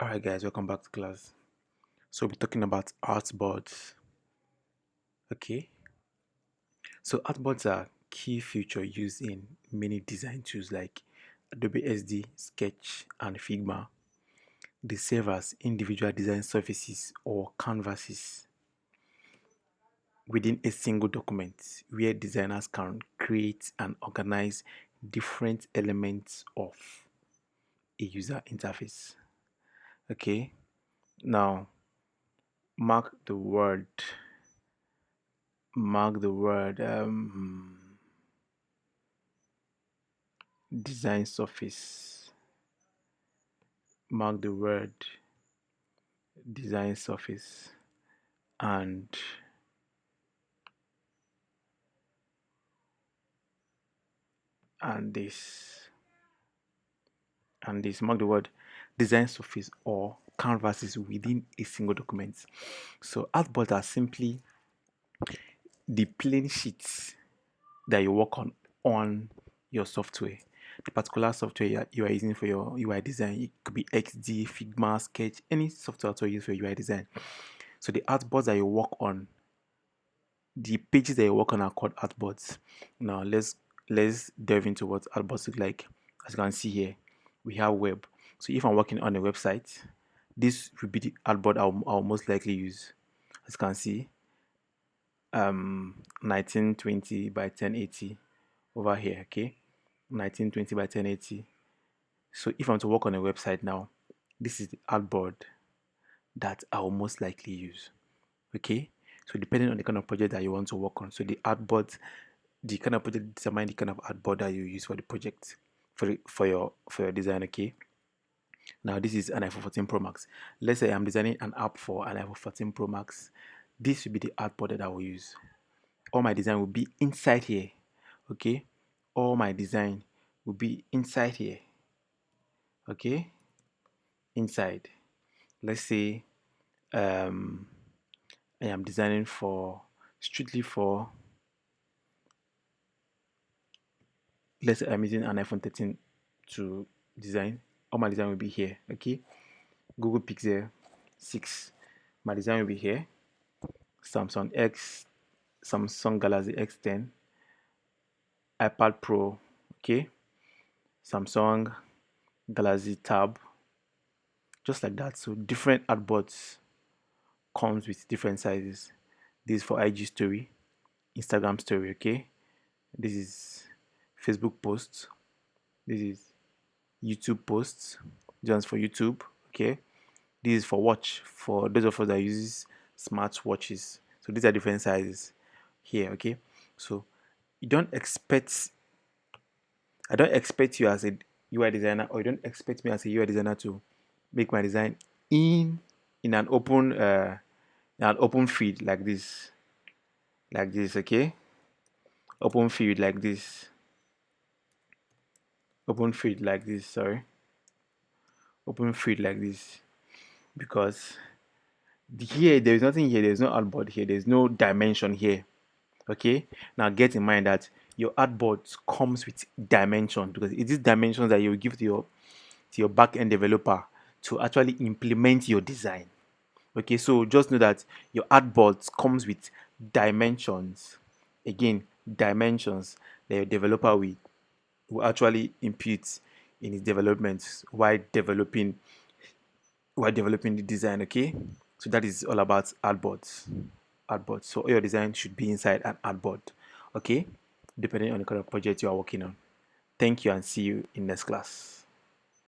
Alright guys, welcome back to class. So we'll be talking about artboards. Okay. So artboards are key feature used in many design tools like Adobe SD, Sketch, and Figma. They serve as individual design surfaces or canvases within a single document where designers can create and organize different elements of a user interface. Okay. Now mark the word design surface. Mark the word design surface and this mark the word design surface or canvases within a single document. So artboards are simply the plain sheets that you work on your software. The particular software you are using for your UI design. It could be XD, Figma, Sketch, any software you use for your UI design. So the artboards that you work on, the pages that you work on are called artboards. Now let's delve into what artboards look like. As you can see here, we have web. So if I'm working on a website, this will be the artboard I'll most likely use. As you can see, 1920 by 1080 over here. Okay, 1920 by 1080. So if I'm to work on a website now, this is the artboard that I'll most likely use. Okay, so depending on the kind of project that you want to work on, so the artboard, the kind of project determine the kind of artboard that you use for the project, for your design. Okay, now this is an iPhone 14 Pro Max. Let's say I'm designing an app for an iPhone 14 Pro Max. This will be the artboard that I will use. All my design will be inside here. Okay, all my design will be inside here. Okay, inside. Let's say I am designing strictly for, let's say I'm using an iPhone 13 to design. All my design will be here. Okay, Google Pixel 6, my design will be here. Samsung Galaxy X10, iPad Pro, okay, Samsung Galaxy Tab, just like that. So different artboards comes with different sizes. This is for IG story, Instagram story, okay. This is Facebook posts. This is YouTube posts, just for YouTube, okay. This is for watch, for those of us that uses smart watches. So these are different sizes here, okay. So you don't expect, I don't expect you as a UI designer, or you don't expect me as a UI designer to make my design in an open feed like this, okay. Open feed like this, open feed like this, sorry, open feed like this, because here there is nothing here, there's no artboard here, there's no dimension here. Okay, now get in mind that your artboard comes with dimension, because it is dimensions that you will give to your back-end developer to actually implement your design. Okay, so just know that your artboard comes with dimensions. Again, dimensions that your developer will actually impute in his development while developing the design. Okay, so that is all about artboards. So all your design should be inside an artboard, okay, depending on the kind of project you are working on. Thank you and see you in next class.